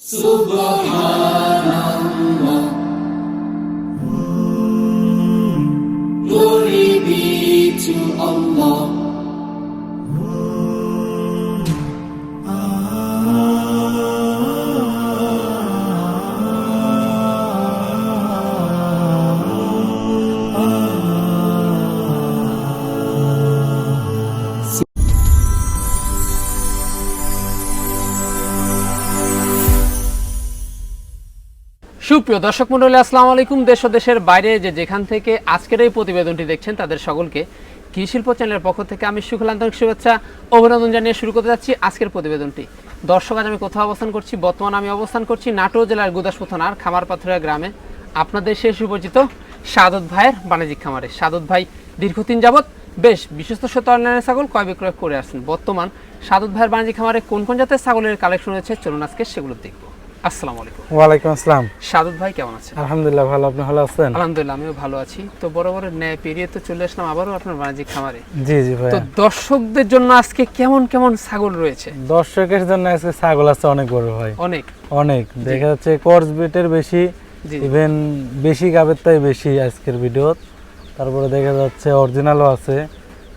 Subhanallah, glory be to Allah. সুপ্রিয় দর্শক মণ্ডলী, আসসালামু আলাইকুম। দেশ ও দেশের বাইরে যেখান থেকে আজকের এই প্রতিবেদনটি দেখছেন তাদের সকলকে কৃষি শিল্প চ্যানেলের পক্ষ থেকে আমি সুখল আন্তরিক শুভেচ্ছা অভিনন্দন জানিয়ে শুরু করতে যাচ্ছি আজকের প্রতিবেদনটি। দর্শক, আজ আমি কোথাও অবস্থান করছি? বর্তমানে আমি অবস্থান করছি নাটোর জেলার গুদাসপুর থানার খামারপাথুরিয়া গ্রামে, আপনাদের সেই সুপরিচিত সাদত ভাইয়ের বাণিজ্যিক খামারে। সাদত ভাই দীর্ঘদিন যাবৎ বেশ বিশ্বস্ত অনলাইনে ছাগল ক্রয় বিক্রয় করে আসছেন। বর্তমান সাদত ভাইয়ের বাণিজ্যিক খামারে কোন কোন জাতের ছাগলের কালেকশন রয়েছে, চলুন আজকে সেগুলো দেখব। আসসালামু আলাইকুম। ওয়ালাইকুম আসসালাম। সাদত ভাই কেমন আছেন? আলহামদুলিল্লাহ ভালো, আপনি ভালো আছেন? আলহামদুলিল্লাহ আমিও ভালো আছি। তো বড় বড় ন্যায় পেরিয়ে তো চলে আসলাম আবারও আপনার বাণিজ্যিক খামারে। জি জি ভাই। তো দর্শকদের জন্য আজকে কেমন কেমন ছাগল রয়েছে? দর্শকের জন্য আজকে ছাগল আছে অনেক বড় ভাই, অনেক অনেক। দেখা যাচ্ছে কর্স বিটের বেশি, ইভেন বেশি গাবের তাই বেশি আজকের ভিডিও। তারপরে দেখা যাচ্ছে অরিজিনালও আছে,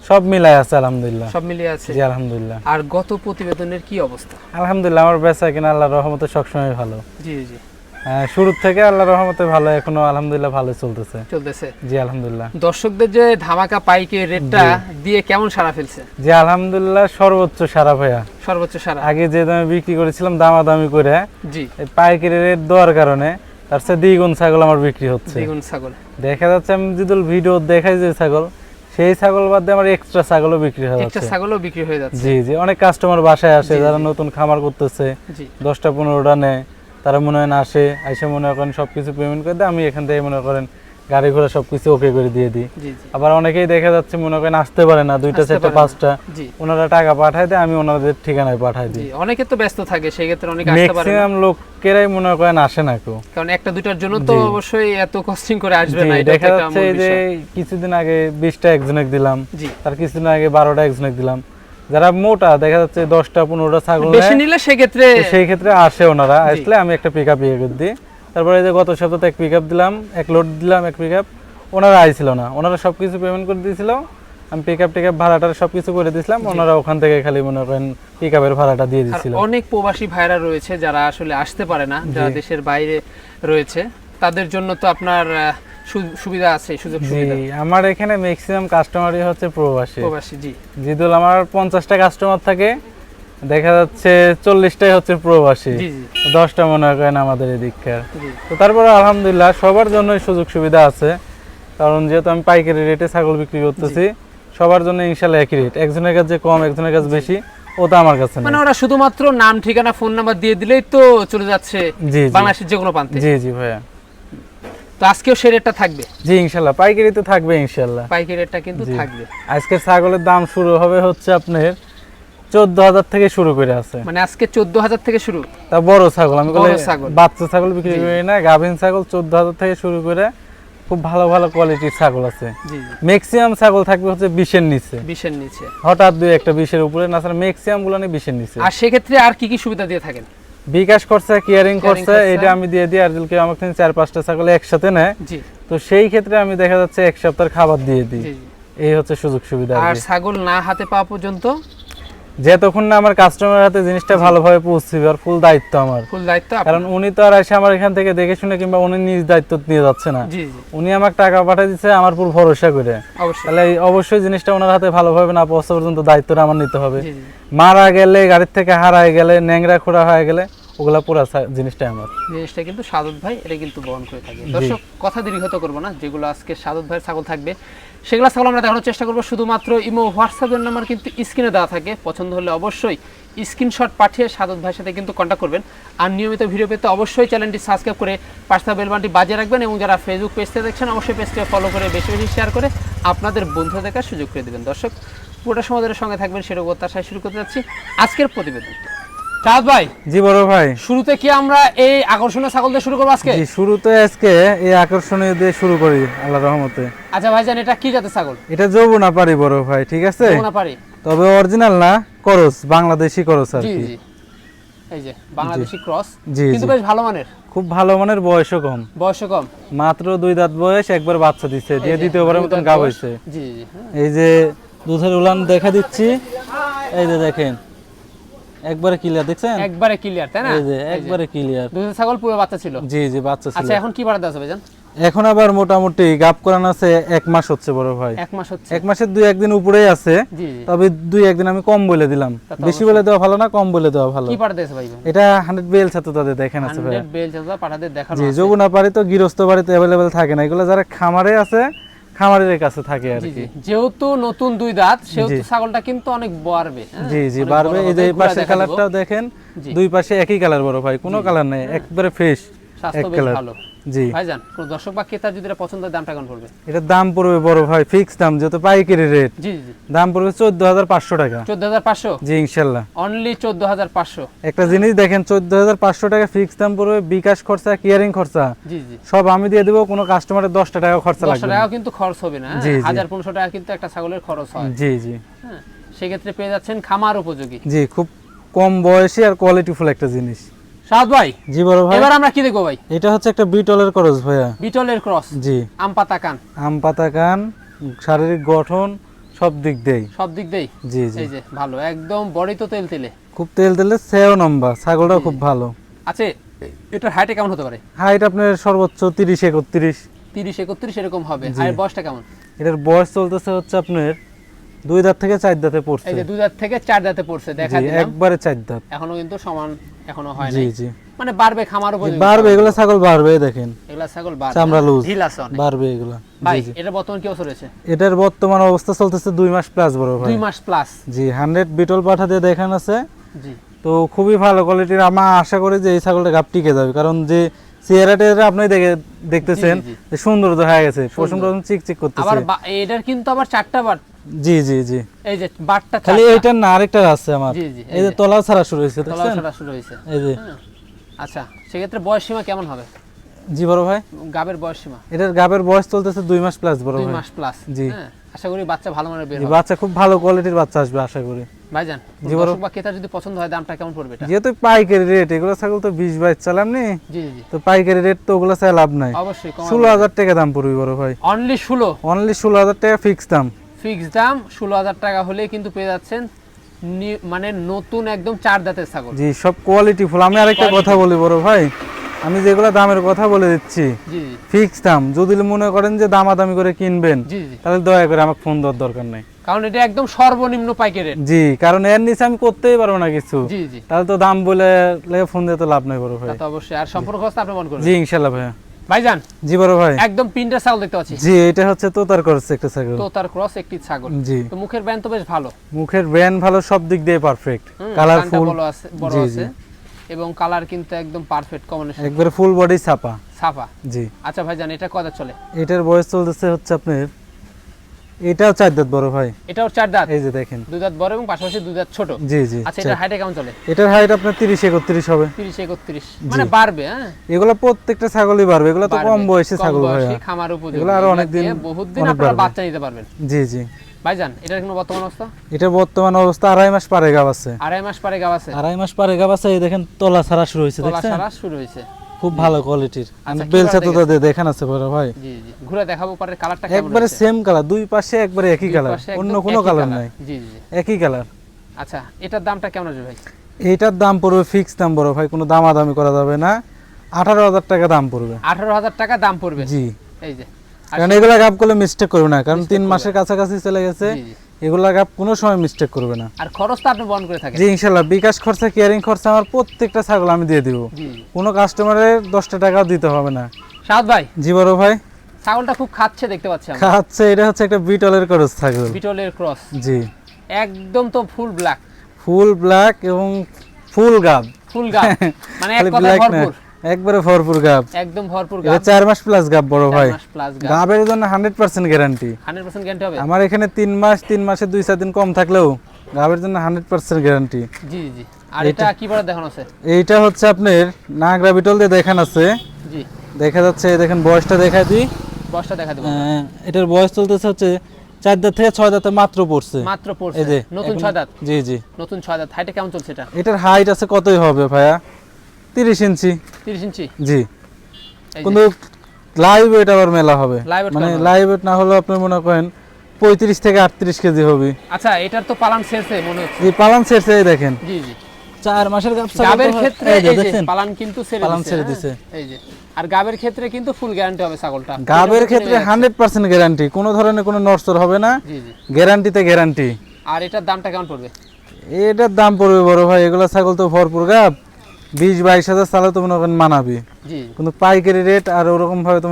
সব মিলাই আছে আলহামদুলিল্লাহ। সব মিলিয়ে আছে, জি আলহামদুলিল্লাহ। আর গত প্রতিবেদনের কি অবস্থা? আলহামদুলিল্লাহ আমার বেচা কিনা আল্লাহর রহমতে সবসময় ভালো। জি জি, শুরু থেকে আল্লাহর রহমতে ভালো, এখনো আলহামদুলিল্লাহ ভালো চলতেছে। জি আলহামদুলিল্লাহ। দর্শকদের যে ধামাকা পাইকের রেটটা দিয়ে কেমন সাড়া ফেলছে? জি আলহামদুলিল্লাহ সর্বোচ্চ সারা ভাইয়া, সর্বোচ্চ সাড়া। আগে যে দামে বিক্রি করেছিলাম দামাদামি করে, জি এই পাইকারি রেট দেওয়ার কারণে তার চেয়ে দ্বিগুণ ছাগল আমার বিক্রি হচ্ছে। দ্বিগুণ ছাগল দেখা যাচ্ছে আমি যদি ভিডিও দেখাই যে ছাগল, সেই ছাগল বাদ দিয়ে আমার এক্সট্রা ছাগলও বিক্রি হয়ে যাচ্ছে। একটা ছাগলও বিক্রি হয়ে যাচ্ছে। জি জি, অনেক কাস্টমার বাসায় আসে যারা নতুন খামার করতেছে, 10টা 15টা নেয়, তারা মনে হয় আসে আইসা মনে করেন সবকিছু পেমেন্ট করে দেয়, আমি এখান থেকে মনে করেন গাড়ি ঘোড়া সবকিছু ওকে করে দিয়ে দিই। আবার অনেকেই দেখা যাচ্ছে মনে করেন আসতে পারে না, 2টা 4টা 5টা, ওনারা টাকা পাঠায় দেয়, আমি ওনাদের ঠিকানায় পাঠাই দিই। অনেকে তো ব্যস্ত থাকে, সেই ক্ষেত্রে অনেকে আসতে পারে না। ম্যাক্সিমাম লোকেরাই মনে করেন আসে না কেউ, কারণ একটা দুইটার জন্য তো অবশ্যই এত কস্টিং করে আসবে না। দেখা যাচ্ছে যে কিছুদিন আগে 20টা একজনকে দিলাম, তার কিছুদিন আগে 12টা একজনকে দিলাম। যারা মোটা দেখা যাচ্ছে 10টা 15টা ছাগল বেশি নিলে সেই ক্ষেত্রে আসে ওনারা, আসলে আমি একটা পিকআপ ইয়ে করে দিই। তারপরে যে গত সপ্তাহে এক পিকআপ দিলাম, এক লোড দিলাম, এক পিকআপ ওনারা আইছিল না, ওনারা সবকিছু পেমেন্ট করে দিয়েছিল, আমি পিকআপ টিকআপ ভাড়াটা সবকিছু করে দিয়েছিলাম, ওনারা ওখান থেকে খালি মনে করেন পিকআপের ভাড়াটা দিয়ে দিয়েছিল। অনেক প্রবাসী ভাইরা রয়েছে যারা আসলে আসতে পারে না, যারা দেশের বাইরে রয়েছে, তাদের জন্য তো আপনার সুবিধা আছে, সুযোগ সুবিধা। আমার এখানে ম্যাক্সিমাম কাস্টমারই হচ্ছে প্রবাসী। জি যেদুল আমার 50টা কাস্টমার থাকে, দেখা যাচ্ছে 40টাই হচ্ছে প্রবাসী, 10টা মনে করেন আমাদের এদিককার। তো তারপরে আলহামদুলিল্লাহ সবার জন্যই সুযোগ সুবিধা আছে, কারণ যেহেতু আমি পাইকারি রেটে ছাগল বিক্রি করতেছি, সবার জন্য ইনশাআল্লাহ একই রেট। একজনের কাছে কম, একজনের কাছে বেশি, ওটা আমার কাছে না। মানে ওরা শুধুমাত্র নাম ঠিকানা ফোন নাম্বার দিয়ে দিলেই তো চলে যাচ্ছে বাংলাদেশের যে কোনো প্রান্তে। জি জি ভাইয়া। তো আজকেও সেই রেটটা থাকবে? জি ইনশাআল্লাহ, পাইকারি তো থাকবে ইনশাআল্লাহ, পাইকারি রেটটা কিন্তু থাকবে। আজকে ছাগলের দাম শুরু হবে হচ্ছে আপনার 14,000 থেকে শুরু করে আছে। মানে আজকে 14,000 থেকে শুরু। তা বড় ছাগল, আমি বলি বাচ্চা ছাগল বিক্রি করি না, গাভিন ছাগল 14,000 থেকে শুরু করে খুব ভালো ভালো কোয়ালিটির ছাগল আছে। ম্যাক্সিমাম ছাগল থাকবে হচ্ছে 20-এর নিচে, 20-এর নিচে, হঠাৎ দুই একটা 20-এর উপরে, না স্যার ম্যাক্সিমাম গুলো 20-এর নিচে। আর সেই ক্ষেত্রে আর কি কি সুবিধা দিয়ে থাকেন? বিকাশ করছে, কেয়ারিং করছে, এটা আমি দিয়ে দিই। আর যদি কেউ আমার থেকে 4-5টা ছাগল একসাথে নেয়, তো সেই ক্ষেত্রে আমি দেখা যাচ্ছে এক সপ্তাহের খাবার দিয়ে দিই। এই হচ্ছে সুযোগ সুবিধা। আর ছাগল না হাতে পাওয়া পর্যন্ত যতক্ষণ না আমার কাস্টমারের হাতে জিনিসটা ভালোভাবে পৌঁছবে, আর ফুল দায়িত্ব আমার, ফুল দায়িত্ব। কারণ উনি তো আর এসে আমার এখান থেকে দেখে শুনে কিংবা উনি নিজ দায়িত্ব নিয়ে যাচ্ছে না, উনি আমাকে টাকা পাঠিয়ে দিচ্ছে আমার পুরো ভরসা করে। তাহলে অবশ্যই জিনিসটা ওনার হাতে ভালোভাবে না পৌঁছা পর্যন্ত দায়িত্বটা আমার নিতে হবে। মারা গেলে, গাড়ির থেকে হারায় গেলে, ন্যাংরা খোড়া হয়ে গেলে, ওগুলা পুরো জিনিসটা আমার। জিনিসটা কিন্তু সাদত ভাই এটা কিন্তু বহন করে থাকে। দর্শক, কথা দীর্ঘত করবো না, যেগুলো আজকে সাদত ভাইয়ের ছাগল থাকবে সেগুলো ছাগল আমরা দেখানোর চেষ্টা করবো। শুধুমাত্র ইমো হোয়াটসঅ্যাপের নাম্বার কিন্তু স্ক্রিনে দেওয়া থাকে, পছন্দ হলে অবশ্যই স্ক্রিনশট পাঠিয়ে সাদত ভাইয়ের সাথে কিন্তু কন্ট্যাক্ট করবেন। আর নিয়মিত ভিডিও পেতে অবশ্যই চ্যানেলটি সাবস্ক্রাইব করে পাশে বেল বাটনটি বাজিয়ে রাখবেন, এবং যারা ফেসবুক পেজটা দেখছেন অবশ্যই পেজটা ফলো করে বেশি বেশি শেয়ার করে আপনাদের বন্ধু দেখার সুযোগ করে দেবেন। দর্শক, পুরোটা সময় ধরে সঙ্গে থাকবেন, সেটা প্রত্যাশায় শুরু করতে যাচ্ছি আজকের প্রতিবেদন। সাদ ভাই, জি বড় ভাই, শুরুতে কি আমরা এই আকর্ষণীয় ছাগল দিয়ে শুরু করব আজকে? জি শুরুতে আজকে এই আকর্ষণীয় দিয়ে শুরু করি আল্লাহর রহমতে। আচ্ছা ভাইজান, এটা কি জাতের ছাগল? এটা যৌবনা পারি বড় ভাই, ঠিক আছে? যৌবনা পারি, তবে অরিজিনাল না, করস, বাংলাদেশি করস আর কি। এই যে বাংলাদেশি ক্রস, জি, কিন্তু জি। বেশ ভালো মানের, খুব ভালো মানের, বয়সও কম, বয়সও কম। মাত্র 2 দাঁত বয়স, একবার বাচ্চা দিচ্ছে, এই দিয়ে যে, দ্বিতীয়বারের মতন দুই গাব দাঁত হয়েছে। বয়স। জি জি হ্যাঁ। এই যে দুধের উলান দেখা দিচ্ছি, এই যে দেখেন একবারে ক্লিয়ার, দেখছেন একবারে ক্লিয়ার, তাই না? এই যে একবারে ক্লিয়ার। দুধের ছাগল পুরো বাচ্চা ছিল। জি জি বাচ্চা ছিল। আচ্ছা, এখন কি বাড়া দেওয়া যাবে জান? এখন আবার মোটামুটি গাব করানো আছে 1 মাস হচ্ছে বড় ভাই। 1 মাস হচ্ছে। 1 মাসের 2-1 দিন উপরেই আছে, জি জি। তবে 2-1 দিন আমি কম বলে দিলাম। তা তো বেশি বলে দেওয়া ভালো না, কম বলে দেওয়া ভালো। কি পাড়া দিয়েছে ভাই? এটা 100 বেল ছাতু তাদের দেখেন আছে ভাই। 100 বেল চাচা পাঠাতে দেখানো জি, আছে। যমুনা পাড়ি তো গৃহস্থ বাড়িতে अवेलेबल থাকে না, এগুলো যারা খামারে আছে খামারের কাছে থাকে আর জি কি। জি, যেহেতু নতুন 2 দাঁত, সেহেতু জি। ছাগলটা কিন্তু অনেক বাড়বে। হ্যাঁ? জি জি অনেক বাড়বে। বড় এই যে হবে, এই ঘুরে পাশের দেখা কালারটাও দেবো। দেখেন, জি। দুই পাশে একই কালার বড় ভাই, কোনো কালার নেই, একবারে ফ্রেশ স্বাস্থ্য এক বেশ কালার। ভালো। জি, ভাইজান, কোন দর্শক বা ক্রেতা যদি এটা পছন্দ হয়, দামটা কেমন পড়বে? এটার দাম পড়বে বড় ভাই ফিক্স দাম, যেহেতু পাইকারি রেট, জি জি। দাম পড়বে 14500 টাকা। 14500? জি ইনশাল্লাহ। অনলি 14500। একটা জিনিস দেখেন, 14500 টাকা ফিক্স দাম পড়বে, বিকাশ খরচা, কেয়ারিং খরচা জি জি। সব আমি দিয়ে দেবো, কোনো কাস্টমারের 10 টাকা খরচা 10 লাগবে না। টাকা কিন্তু খরচ হবে না। জি, জি। 1000-1500 টাকা কিন্তু একটা ছাগলের খরচ হয়। জি জি হ্যাঁ, সেক্ষেত্রে পেয়ে যাচ্ছেন খামার উপযোগী। জি, খুব কম বয়সী আর কোয়ালিটিফুল একটা জিনিস। সাদ ভাই, জি বড় ভাই, এবার আমরা কি দেখবো ভাই? এটা হচ্ছে একটা বিটলের ক্রস ভাইয়া। বিটলের ক্রস। জি, আম পাতা কান, আম পাতা কান, শারীরিক গঠন সব দিক দেই। সব দিক দেই। জি জি, এই যে ভালো, একদম বডি তো তেল তেলে। খুব তেল তেলে, সেও লম্বা, ছাগলটাও খুব ভালো। আচ্ছা, এটার হাইটে কেমন হতে পারে? হাইট আপনার সর্বোচ্চ 30-31। 30-31 এরকম হবে। জি। আর বয়সটা কেমন? এটার বয়স চলতেছে হচ্ছে আপনার 2 দাঁত থেকে 4 দাঁতে পড়ছে। এই যে 2 দাঁত থেকে 4 দাঁতে পড়ছে, দেখা জি, দিলাম। একবারে 4 দাঁত। এখনো কিন্তু সমান এখনো হয় জি নাই। জি, মানে বাড়বে, খামার উপযোগী বাড়বে, ছাগল। এগুলো ছাগল বাড়বে, এই দেখেন এগুলা ছাগল বাড়বে। চামড়া লুজ, ঢিল আছে অনেক। বাড়বে এগুলো। ভাই, জি জি, এটা বর্তমান কি অবস্থা রয়েছে? এটার বর্তমান অবস্থা চলতেছে 2 মাস প্লাস বড় ভাই। 2 মাস প্লাস। জি, 100 বিটল পাঠা দিয়ে দেখান আছে, জি তো খুবই ভালো কোয়ালিটির। আমরা আশা করি যে এই ছাগলটা গাপ টিকে যাবে, কারণ যে চেহারাটা আপনি দেখতেছেন জি, জি। যে সুন্দর তো হয়ে গেছে, পশম টশম চিকচিক করতেছে। আবার এটার কিন্তু আবার 4টা বাট। জি জি জি, এই যে বাটটা খালি 4টা। এইটার না, আরেকটা আছে আমার। জি, জি, এই যে তলা ছাড়া শুরু হয়েছে, তলাও দেখছেন? ছাড়া শুরু হয়েছে। এই যে, হ্যাঁ। আচ্ছা, সেক্ষেত্রে বয়স সীমা কেমন হবে? জি বড় ভাই, গাবের বয়স সীমা এটার গাবের বয়স চলতেছে 2 মাস প্লাস বড় 2 ভাই। মাস প্লাস। জি। হ্যাঁ, আশা করি বাচ্চা ভালো মানের বের জি, হবে। বাচ্চা খুব ভালো কোয়ালিটির বাচ্চা আসবে আশা করি। ভাইজান, জি, বড়। দর্শক বা ক্রেতা যদি পছন্দ হয়, দামটা কেমন পড়বে এটা? যেহেতু পাইকারি রেট, এগুলো ছাগল তো 20-22 চালাম নি, জি জি জি, তো পাইকারি রেট তো ওগুলো চাই লাভ নাই। অবশ্যই কম। 16,000 টাকা দাম পড়বে বড় ভাই, অনলি 16। অনলি 16,000 টাকা ফিক্স দাম। ফিক্স দাম 16,000 টাকা হলে কিন্তু পেয়ে যাচ্ছেন মানে নতুন একদম 4 দাঁতের ছাগল। জি, সব কোয়ালিটি ফুল। আমি আরেকটা কথা বলি বড় ভাই, আমি যেগুলো দামের কথা বলে দিচ্ছি জি জি ফিক্স দাম। যদি মনে করেন যে দামাদামি করে কিনবেন, জি জি, তাহলে দয়া করে আমাকে ফোন দেওয়ার দরকার নাই। কারণ এটা একদম সর্বনিম্ন পাইকারি রেট। জি, কারণ এর নিচে আমি করতেই পারবো না কিছু, জি জি, তাহলে তো দাম বলে ফোন দিয়ে তো লাভ নাই বড় ভাই। তা তো অবশ্যই। আর সম্পর্ক ব্যবস্থা আপনি মন করবেন। জি ইনশাল্লাহ ভাইয়া। ভাইজান, জি বড় ভাই, একদম পিনটা ছাগল দেখতে পাচ্ছি। জি এটা হচ্ছে তোতার করছে একটা ছাগল। তো তার ক্রস একটি ছাগল। জি, তো মুখের ব্যান তো বেশ ভালো। মুখের ব্যান ভালো, সব দিক দিয়ে পারফেক্ট, হুম, কালারফুল। কানটা বড় আছে, বড় জি, আছে জি। এবং কালার কিন্তু একদম পারফেক্ট কম্বিনেশন, একবারে ফুল বডি ছাপা। সাফা। জি, আচ্ছা ভাইজান, এটা কত চলে? এটার বয়স চলতেছে হচ্ছে আপনার, এটাও 4 দাঁত বড় ভাই। এটাও 4 দাঁত, এই যে দেখেন। 2 দাঁত বড় এবং পাশাপাশি 2 দাঁত ছোট। জি জি, আচ্ছা, এটা হাইটে কেমন চলে? এটার হাইট আপনার 30-31 হবে। 30-31 মানে বাড়বে। হ্যাঁ, এগুলো প্রত্যেকটা ছাগলই পারবে, এগুলো তো কম বয়সী ছাগল ভাই। খামার উপযোগী, এগুলো আরো অনেক দিন, বহুত দিন অনেক আপনারা বাড়বে। বাচ্চা নিতে পারবেন। জি জি, ভাইজান, এটার কোনো বর্তমান অবস্থা? এটা বর্তমান অবস্থা 2.5 মাস পারে গাব আছে। 2.5 মাস পরে গাব আছে। 2.5 মাস পারে গাব আছে। এই দেখেন তলা ছাড়া শুরু হয়েছে, তলা দেখছেন? সারা শুরু হয়েছে। খুব ভালো কোয়ালিটির। আচ্ছা, কি বেলচা তো বাড়তে তাদের দেখেন আছে বড় ভাই, জি জি, ঘুরে দেখাবো পারে। কালারটা কেমন একবারে আছে? সেম কালার, দুই পাশে একবারে একই দুই কালার, পাশে একদম অন্য কোনো একই কালার কালার। নাই, জি জি জি। একই কালার। আচ্ছা, এটার দামটা কেমন আসবে ভাই? এইটার দাম পড়বে ফিক্স দাম বড় ভাই, কোনো দামাদামি করা যাবে না, 18,000 টাকা দাম পড়বে। 18,000 টাকা দাম পড়বে। জি, এই যে, আর কারণ এগুলা গাব করলে মিস্টেক করবে না, কারণ Mistake 3 করবে মাসের কাছাকাছি চলে গেছে, জি জি। এগুলা গাব কোনো সময় মিস্টেক করবে না। আর খরচটা আপনি বহন করে থাকেন। জি ইনশাল্লাহ, বিকাশ খরচা, কেয়ারিং খরচা আমার প্রত্যেকটা ছাগল আমি দিয়ে দিব, জি জি। কোনো কাস্টমারের 10 টাকাও দিতে হবে না। সাদ ভাই, জি বড় ভাই, ছাগলটা খুব খাচ্ছে দেখতে পাচ্ছি আমরা। খাচ্ছে, এটা হচ্ছে একটা বিটলের করস ছাগল। বিটলের ক্রস, জি, একদম তো ফুল ব্ল্যাক, ফুল ব্ল্যাক এবং ফুল গাব, ফুল গাব, মানে এক খালি কথায় ব্ল্যাক না, ভরপুর, একবারে ভরপুর গাব। একদম ভরপুর এটা গাব। 4 মাস প্লাস গাব বড় 4 ভাই। মাস প্লাস গাব, গাবের জন্য 100% গ্যারান্টি। 100% গ্যারান্টি হবে। আমার এখানে 3 মাস, 3 মাসে 2-4 দিন কম থাকলেও গাবের জন্য 100% গ্যারান্টি। জি জি। আর এটা কি বড় দেখানো আছে? এইটা হচ্ছে আপনার নাগরা বিটল দিয়ে দেখান আছে, জি, দেখা যাচ্ছে। এই দেখেন বয়সটা দেখা দিই, বয়সটা দেখা দেবো। এটার বয়স চলতেছে হচ্ছে 4 দাঁত থেকে 6 দাঁতে মাত্র পড়ছে। মাত্র পড়ছে এই যে নতুন 6 দাঁত। জি জি নতুন 6 দাঁত। হাইটে কেমন চলছে এটা? এটার হাইট আছে কতই হবে ভাইয়া? 30 ইঞ্চি। 30 ইঞ্চি। জি এই যে কিন্তু লাইভ ওয়েট আবার মেলা হবে, Live weight মানে কেমন হবে? লাইভ ওয়েট না হলে আপনি মনে করেন 35 থেকে 38 কেজি হবে। আচ্ছা, এটার তো পালান শেষে মনে হচ্ছে। এই পালান ছেড়ছে, এই দেখেন জি জি। 4 মাসের গাব গাবের ক্ষেত্রে এই যে দেখেন পালান কিন্তু ছেড়ে পালান দিছে, ছেড়ে হ্যাঁ? দিছে। এই যে আর গাবের ক্ষেত্রে কিন্তু ফুল গ্যারান্টি হবে ছাগলটা। গাবের ক্ষেত্রে 100% গ্যারান্টি, কোনো ধরনের কোনো নড়চড় হবে না, জি জি। গ্যারান্টিতে গ্যারান্টি। আর এটার দামটা কেমন পড়বে? এটার দাম পড়বে বড় ভাই, এগুলা ছাগল তো ভরপুর গাব, 20-22 হাজার চালে তো মনে করেন মানাবি, জি। কিন্তু পাইকারি রেট আর ওরকম ভাবে তো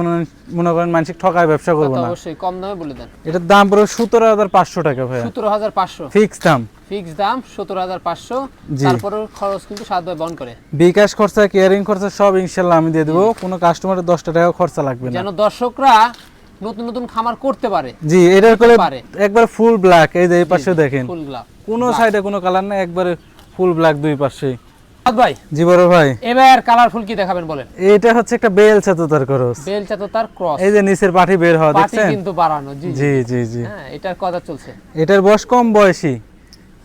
মনে করেন মানসিক ঠকায় ব্যবসা করবো তো না। অবশ্যই কম দামে বলে দেন। এটার দাম পড়বে 17,500 টাকা ভাই, 17,500 ফিক্স দাম। ফিক্স দাম 17,500। জি। তারপরে খরচ কিন্তু সাত ভাই বহন করে। বিকাশ খরচা, কেয়ারিং খরচা সব ইনশাল্লাহ আমি দিয়ে দেবো, কোনো কাস্টমারের 10 টাকা খরচা লাগবে না। যেন দর্শকরা নতুন নতুন খামার করতে পারে। জি, এটার করে পারে। একবার ফুল ব্ল্যাক, এই যে এই পাশে দেখেন ফুল গ্লাভ। কোনো সাইডে কোনো কালার না, একবারে ফুল ব্ল্যাক দুই পাশে। ভাই জি বড় ভাই, এবার কালারফুল কি দেখাবেন বলেন? এটা হচ্ছে একটা বেল ছাতুতার ক্রস, বেলচা তো তার ক্রস। এই যে নিচের পাটি বের হওয়া পাটি দেখছেন? কিন্তু বাড়ানো। জি জি জি জি। হ্যাঁ, এটার কথা চলছে। এটার বয়স কম বয়সী,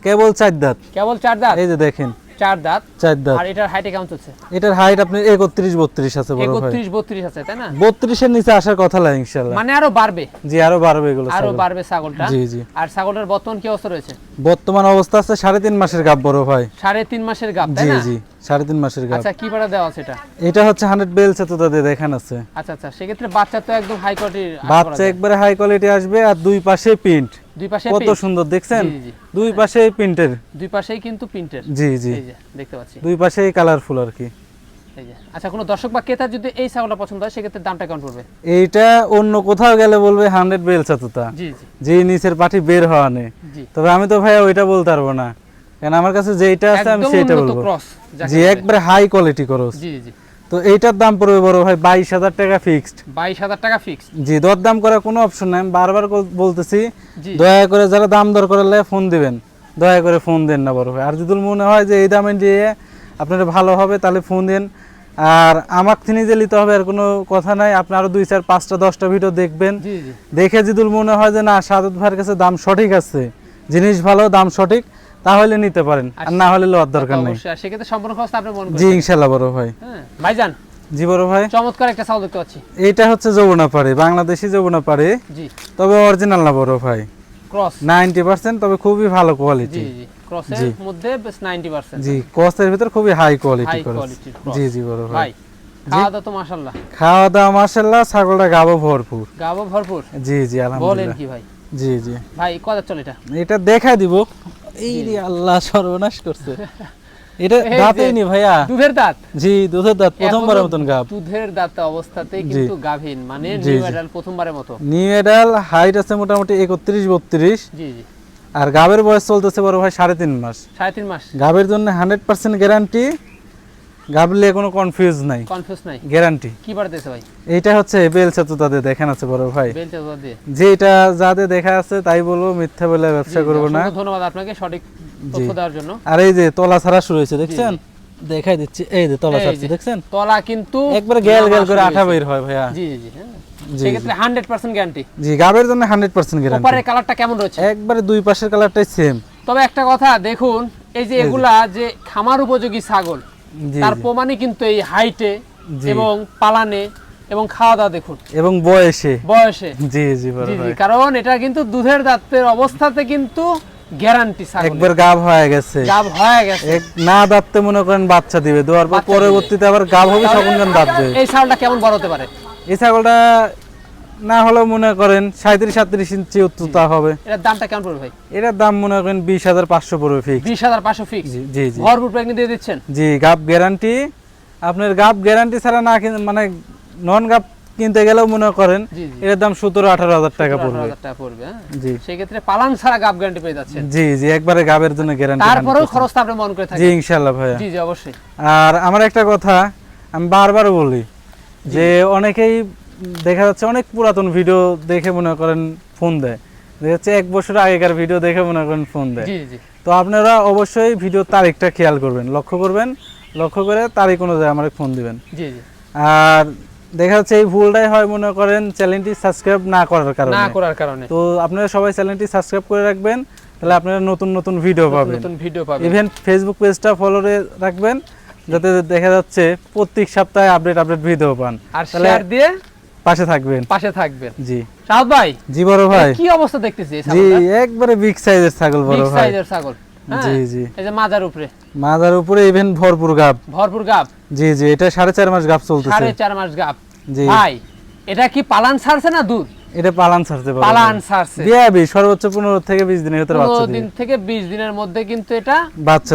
কেবল 4 দাঁত। কেবল 4 দাঁত। এই যে দেখেন 4 দাঁত। 4 দাঁত। আর এটার হাইটে কেমন চলছে? এটার হাইট আপনি 31-32 আছে বড় ভাই। 31-32 আছে, তাই না? 32 এর নিচে আসার কথা না ইনশাআল্লাহ। মানে আরো বাড়বে। জি আরো বাড়বে এগুলো আরো ছাগল। বাড়বে ছাগলটা। জি জি। আর ছাগলের বর্তমান কি অবস্থা রয়েছে? বর্তমান অবস্থা আছে 3.5 মাসের গাব বড় ভাই। 3.5 মাসের গাব, তাই জি না? জি 3.5 মাসের গাব। আচ্ছা, কি পাড়া দেওয়া আছে এটা? এটা হচ্ছে 100 বেল ছাতুতা দিয়ে দেখান আছে। আচ্ছা আচ্ছা, সেক্ষেত্রে বাচ্চা তো একদম হাই কোয়ালিটির। বাচ্চা একবারে হাই কোয়ালিটি আসবে, আর দুই পাশে প্রিন্ট দুই পাশে কত সুন্দর দেখছেন? জি, জি। দুই পাশে প্রিন্টের। দুই পাশেই কিন্তু প্রিন্টের। জি জি, এই যে দেখতে পাচ্ছি। দুই পাশেই কালারফুল আর কি। এই যে আচ্ছা, কোনো দর্শক বা ক্রেতা যদি এই ছাগলটা পছন্দ হয় সেক্ষেত্রে দামটা কেমন পড়বে? এইটা অন্য কোথাও গেলে বলবে 100 বেল ছাতুতা, জি জি যে নিচের পাটি বের হওয়া নেই। জি। তবে আমি তো ভাই ওইটা বলতে পারবো না, কারণ আমার কাছে যেইটা আছে আমি একদম সেইটা উন্নত বলবো। ক্রস জি একবারে হাই কোয়ালিটি ক্রস। জি জি। তো এইটার দাম পড়বে বড় ভাই 22,000 টাকা ফিক্সড। 22,000 টাকা ফিক্স। জি, দরদাম করার কোনো অপশন নাই, আমি বারবার বলতেছি। জি। দয়া করে যারা দাম দর করলে ফোন দিবেন, দয়া করে ফোন দেন না বড় ভাই। আর যদি মনে হয় যে এই দামে দিয়ে আপনারা ভালো হবে তাহলে ফোন দেন। আর আমার থেকে যে নিতে হবে আর কোনো কথা নাই, আপনি আরো 2, 4, 5টা 10টা ভিডিও দেখবেন, জি জি। দেখে যদি মনে হয় যে না সাদত ভাইয়ের কাছে দাম সঠিক আছে, জিনিস ভালো, দাম সঠিক, তাহলে নিতে পারেন, আর না হলে লওয়ার দরকার নেই। অবশ্যই, আর সেক্ষেত্রে সম্পূর্ণ খরচটা আপনি বহন জি করবেন। ইনশাআল্লাহ বড় ভাই। হ্যাঁ ভাইজান, জি বড় ভাই, চমৎকার একটা ছাগল দেখতে পাচ্ছি। এইটা হচ্ছে যমুনা পাড়ে, বাংলাদেশি যমুনা পাড়ে, জি। তবে অরিজিনাল না বড় ভাই, ক্রস। 90%, তবে খুবই ভালো জি কোয়ালিটি। জি, ক্রসের মধ্যে বেশ 90%। জি, কস্টের ভিতর খুবই হাই কোয়ালিটি হাই করে। কোয়ালিটির ক্রস। জি জি বড় ভাই। ভাই খাওয়া দাওয়া তো মাশাআল্লাহ। খাওয়া দাওয়া মাশাআল্লাহ, ছাগলটা গাবো ভরপুর। গাবো ভরপুর। জি জি বলেন আলহামদুলিল্লাহ। কি ভাই? জি জি। ভাই কত চলে এটা? এটা দেখাই দিব। এই রে আল্লাহ সর্বনাশ করছে। এটা এই যে দাঁতেই নি ভাইয়া। দুধের দাঁত। জি, দুধের দাঁত প্রথমবারের মতন গাব। দুধের দাঁত অবস্থাতেই কিন্তু গাভীন, মানে জি, নিউ জি। অ্যাডাল্ট প্রথমবারের মতো। নিউ এডাল হাইট আছে মোটামুটি 31-32, জি জি। আর গাবের বয়স চলতেছে বড় ভাই 3.5 মাস। 3.5 মাস। গাবের জন্য 100% গ্যারান্টি, গাবলে কোনো কনফিউজ নাই, কনফিউজ নাই। গ্যারান্টি। কি বাড়তেছে ভাই? এইটা হচ্ছে বেলচা তো তাদের দেখেন আছে বড় ভাই, বেলচা দুধ দিয়ে। যে এটা যাদের দেখা আছে তাই বলবো, মিথ্যা বলে ব্যবসা জি, করবো না। অসংখ্য ধন্যবাদ আপনাকে সঠিক তথ্য দেওয়ার জন্য। আর এই যে তলা ছাড়া শুরু হয়েছে দেখছেন, দেখাই দিচ্ছি, এই যে তলা এই ছাড়ছে যে, দেখছেন, তলা কিন্তু একবারে গেল গেল করে নামা আঠা শুরু বের হয় ভাইয়া। হয়েছে। জি জি জি, হ্যাঁ। জি, সেক্ষেত্রে 100% গ্যারান্টি। জি, গাবের জন্য 100% গ্যারান্টি। ওপারের কালারটা কেমন রয়েছে? একবারে দুই পাশের কালারটাই সেম। তবে একটা কথা দেখুন, এই যে এগুলা যে খামার উপযোগী ছাগল, জি তার জি। প্রমাণই কিন্তু এই হাইটে জি। এবং পালানে এবং খাওয়া দাওয়া দেখুন, এবং বয়সে। বয়সে। জি জি বড় জি জি, ভাই, কারণ এটা কিন্তু দুধের দাঁতের অবস্থাতে কিন্তু গ্যারান্টি ছাগল। একবার গাব হয়ে গেছে, গাব হয়ে গেছে। না দাঁততে মনে করেন বাচ্চা দিবে, দেওয়ার পর বাচ্চা পরবর্তীতে আবার গাব হবে, তখন কেন দাঁত দেবে। এই ছাগলটা কেমন বড় হতে পারে? এই ছাগলটা না হলেও মনে করেন 37-38 ইঞ্চি উচ্চতা হবে। এটার দামটা কেমন পড়বে ভাই? এটার দাম মনে করেন 20,500 পড়বে ফিক্স। 20,500 ফিক্স। জি জি জি। ভরপুর প্রেগনেন্ট দিয়ে দিচ্ছেন? জি, গাব গ্যারান্টি। আপনার গাব গ্যারান্টি ছাড়া না মানে নন গাব কিনতে গেলেও মনে করেন জি জি। এর দাম 17-18 হাজার টাকা পড়বে। 18,000 টাকা পড়বে, হ্যাঁ। জি সেক্ষেত্রে পালান ছাড়া গাব গ্যারান্টি পেয়ে যাচ্ছেন। জি জি, একবারে গাবের জন্য গ্যারান্টি। তারপরেও খরচটা আপনি মন করে জি থাকেন। ইনশাআল্লাহ ভাইয়া। জি জি, অবশ্যই। আর আমার একটা কথা আমি বারবার বলি, যে অনেকেই দেখা যাচ্ছে অনেক পুরাতন ভিডিও দেখে মনে করেন ফোন দেয়, দেখা যাচ্ছে 1 বছর আগেকার ভিডিও দেখে মনে করেন ফোন দেয়। জি জি। তো আপনারা অবশ্যই ভিডিওর তারিখটা খেয়াল করবেন, লক্ষ্য করবেন, লক্ষ্য করে তারিখ অনুযায়ী আমার ফোন দিবেন। জি জি। আর দেখা যাচ্ছে এই ভুলটাই হয় মনে করেন চ্যানেলটি সাবস্ক্রাইব না করার কারণে। তো আপনারা সবাই চ্যানেলটি সাবস্ক্রাইব করে রাখবেন, তাহলে আপনারা নতুন নতুন ভিডিও পাবেন। ইভেন ফেসবুক পেজটা ফলো রাখবেন, যাতে দেখা যাচ্ছে প্রত্যেক সপ্তাহে আপডেট ভিডিও পান। আর শেয়ার দিয়ে পাশে থাকবেন। জি শাহাদ ভাই। জি বড় ভাই, কি অবস্থা দেখতেছি? জি একবারে বিগ সাইজের ছাগল বড় ভাই। বিগ সাইজের ছাগল। জি জি, এই যে মাজার উপরে ইভেন ভরপুর গাব। জি জি, এটা 4.5 মাস গাব চলতেছে। 4.5 মাস গাব। জি ভাই, এটা কি পালান ছাড়ছে না দুধ? এটা পালান ছাড়ছে বড় ভাই। পালান ছাড়ছে। বিয়াবি সর্বোচ্চ 15 থেকে 20 দিনের ভিতরে বাচ্চা দিবে। 15 দিন থেকে 20 দিনের মধ্যে কিন্তু এটা বাচ্চা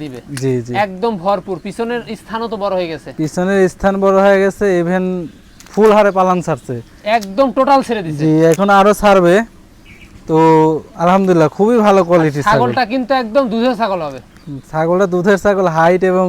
দিবে। জি জি, একদম ভরপুর। পিছনের স্থানও তো বড় হয়ে গেছে। পিছনের স্থান বড় হয়ে গেছে, ইভেন ফুল হারে পালান ছাড়ছে। একদম টোটাল ছেড়ে দিছে। জি, এখন আরো ছাড়বে। তো আলহামদুলিল্লাহ খুবই ভালো কোয়ালিটির ছাগল। ছাগলটা কিন্তু একদম দুধের ছাগল হবে। ছাগলটা দুধের ছাগল, হাইট এবং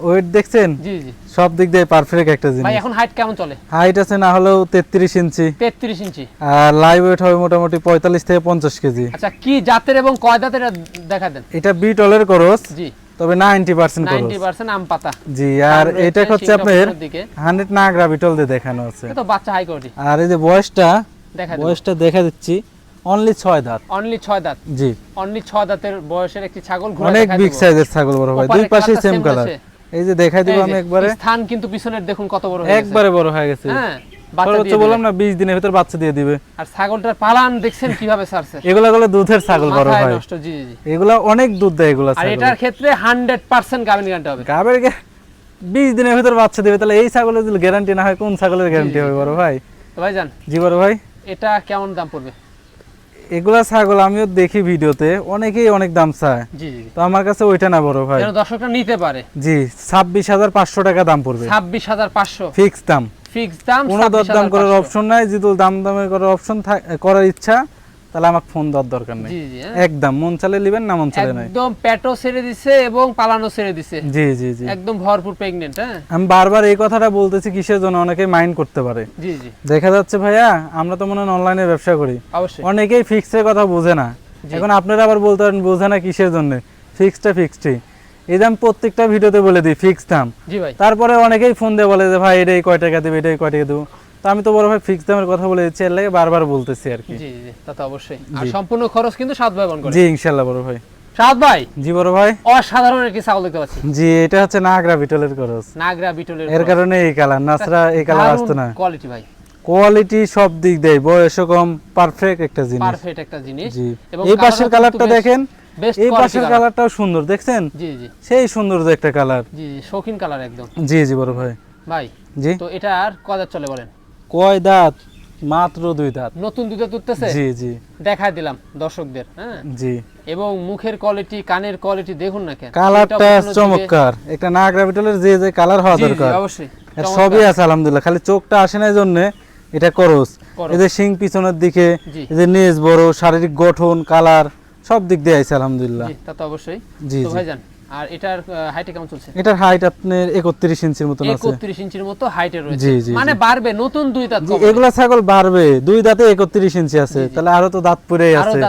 ওয়েট দেখছেন? জি জি, সব দিক দিয়ে পারফেক্ট একটা জিনিস। ভাই এখন হাইট কেমন চলে? হাইট আছে না হলেও 33 ইঞ্চি। 33 ইঞ্চি। আর লাইভ ওয়েট হবে মোটামুটি 45 থেকে 50 কেজি। আচ্ছা, কি জাতের এবং কয় দাঁতের দেখা দেন? এটা বিটলের ক্রস। জি, তবে 90% ক্রস। 90% আম পাতা। জি, আর এটা হচ্ছে আপনার 100 নাগরা বিটল দিয়ে দেখানো আছে। এটা তো বাচ্চা হাই কোয়ালিটি। আর এই যে বয়সটা দেখা দিচ্ছি, অনলি 6 দাঁত। অনলি 6 দাঁত। জি, অনলি 6 দাঁতের বয়সের একটি ছাগল। অনেক বিগ সাইজের ছাগল বড় ভাই, দুই পাশে সেম কালার। এই যে দেখাই দিব আমি একবারে। স্থান কিন্তু পিছনের দেখুন কত বড় হয়ে গেছে। একবারে বড় হয়ে গেছে। হ্যাঁ, বাচ্চা বললাম না 20 দিনের ভিতর বাচ্চা দিয়ে দিবে। আর ছাগলটার পালান দেখছেন কিভাবে ছাড়ছে? এগুলা দুধের ছাগল বড় ভাই। নষ্ট। জি জি, এগুলা অনেক দুধ দেয় এগুলা ছাগল। আর এটার ক্ষেত্রে 100% গাভিন গ্যারান্টি হবে। গাবের 20 দিনের ভিতর বাচ্চা দিবে, তাহলে এই ছাগলের যদি গ্যারান্টি না হয় কোন ছাগলের গ্যারান্টি হবে বড় ভাই? তো ভাই জান। জি বড় ভাই, এটা কেমন দাম পড়বে? এগুলা ছাগল আমিও দেখি ভিডিওতে, অনেকেই অনেক দাম চায়। জি জি, তো আমার কাছে ওইটা না বড় ভাই। যেন দর্শকরা নিতে পারে। জি, 26,500 টাকা দাম পড়বে। 26,500 ফিক্স দাম। কোনো দরদাম করার অপশন নাই। যদি দামে করার অপশন করার ইচ্ছা, তাহলে আমার ফোন দেওয়ার দরকার নেই। একদম মন চালে নেবেন, না মন চালে নাই। একদম পেটও ছেড়ে দিছে এবং পালানো ছেড়ে দিছে। জি জি জি, একদম ভরপুর প্রেগন্যান্ট। হ্যাঁ, আমি বারবার এই কথাটা বলতেছি কিসের জন্য, অনেকে মাইন্ড করতে পারে। জি জি, দেখা যাচ্ছে ভাইয়া আমরা তো মনে হয় অনলাইনে ব্যবসা করি, অবশ্যই অনেকেই ফিক্সের কথা বোঝে না। এখন আপনারা আবার বলতে পারেন বোঝে না কিসের জন্য। ফিক্সডই এই দাম প্রত্যেকটা ভিডিওতে বলে দিই, ফিক্স দাম। জি ভাই, তারপরে অনেকেই ফোন দিয়ে বলে যে ভাই এটাই কয় টাকা দেবে, এটাই কয় টাকা দেবো। তো আমি তো বড় ভাই ফিক্স দামের কথা বলে দিচ্ছি, এর লাগে বারবার বলতেছি আর কি। জি জি, তা তো অবশ্যই। আর সম্পূর্ণ খরচ কিন্তু শাহাদ ভাই বহন করে। জি ইনশাআল্লাহ বড় ভাই। শাহাদ ভাই। জি বড় ভাই, অসাধারণ একটি ছাগল দেখতে পাচ্ছি। জি, এটা হচ্ছে নাগরা বিটলের ক্রস। নাগরা বিটলের, এর কারণে এই কালার, নাছরা এই কালার আসতো না। কোয়ালিটি ভাই, কোয়ালিটি সব দিক দেয়, বয়সও কম, পারফেক্ট একটা জিনিস। জি, এই পাশের কালারটা দেখেন, এই পাশের কালারটাও সুন্দর, দেখছেন? জি জি, সেই সুন্দর একটা কালার। জি, শৌখিন কালার একদম। জি জি বড় ভাই। ভাই জি, তো এটা আর কয় দাঁত চলে বলেন? কয় দাঁত? মাত্র 2 দাঁত। নতুন 2 দাঁত উঠতেছে। জি জি, দেখাই দিলাম দর্শকদের। হ্যাঁ জি, এবং মুখের কোয়ালিটি, কানের কোয়ালিটি দেখুন না কেন, কালারটা চমৎকার। একটা নাগরা বিটলের যে কালার হওয়া দরকার, অবশ্যই এর সবই আছে আলহামদুলিল্লাহ। খালি চোখটা আসে না, জন্য এটা করস। এই যে শিং পিছনের দিকে, এই যে নেজ বড়, শারীরিক গঠন, কালার সব দিক দিয়ে আছে আলহামদুলিল্লাহ। জি, তা তো অবশ্যই। জি তো ভাইজান, আর এটার হাইটে কেমন চলছে? এটার হাইট আপনার 31 ইঞ্চির মতো আছে। 31 ইঞ্চির মতো হাইটে রয়েছে। জি জি, মানে বাড়বে, নতুন 2 দাঁত কম। এগুলা ছাগল বাড়বে, 2 দাঁতে 31 ইঞ্চি আছে, তাহলে আরো তো দাঁত পড়েই আছে।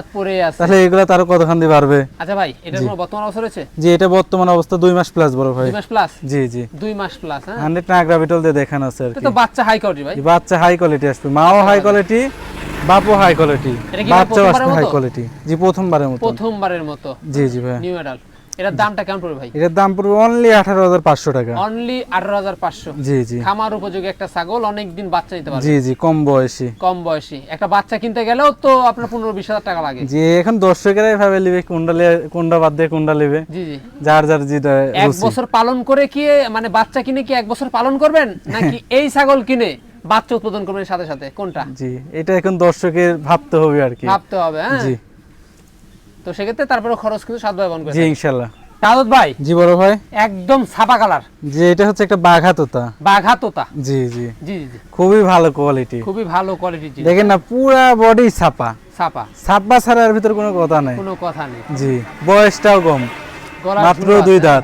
তাহলে এগুলা তারও কতখান দিয়ে বাড়বে। আচ্ছা ভাই, এটার কোনো বর্তমান অবস্থা রয়েছে? জি, এটা বর্তমান অবস্থা 2 মাস প্লাস বড় ভাই। 2 মাস প্লাস? জি জি, 2 মাস প্লাস। হ্যাঁ, 100 নাগরা বিটল দিয়ে দেখানো আছে আর কি। এটা তো বাচ্চা হাই কোয়ালিটি ভাই। বাচ্চা হাই কোয়ালিটি আসবে, মাও হাই কোয়ালিটি, বাপও হাই কোয়ালিটি, বাচ্চাও আসবে হাই কোয়ালিটি। জি, প্রথমবারের মতো। জি জি ভাই, নিউ অ্যাডাল্ট। এটার দামটা কেমন পড়বে ভাই? এটার দাম পড়বে অনলি 18,500 টাকা। অনলি 18,500। জি জি, খামার উপযোগী একটা ছাগল, অনেক দিন বাচ্চা দিতে পারবে। জি জি, কম বয়সী একটা বাচ্চা কিনতে গেলেও তো আপনার 15-20 হাজার টাকা লাগে। জি, এখন দর্শকেরাই ভাবে লিবে কোনটা বাদ দিয়ে কোনটা লিবে। জি জি, যার যেটা 1 বছর পালন করে কি, মানে বাচ্চা কিনে কি 1 বছর পালন করবেন, নাকি এই ছাগল কিনে বাচ্চা উৎপাদন করবেন সাথে সাথে, কোনটা? জি, এটা এখন দর্শকের ভাবতে হবে আর কি। হ্যাঁ। জি, তো সেক্ষেত্রে তারপরে খরচ কিন্তু শাহাদ ভাই বহন করবে। জি ইনশাআল্লাহ। শাহাদ ভাই। জি বড় ভাই, একদম ছাপা কালার। জি, এটা হচ্ছে একটা বাঘা তোতা। জি জি জি জি, খুবই ভালো কোয়ালিটি। দেখেন না, পুরা বডি ছাপা ছাড়া এর ভিতর কোনো কথা নাই। জি, বয়সটাও কম, মাত্র 2 দাঁত।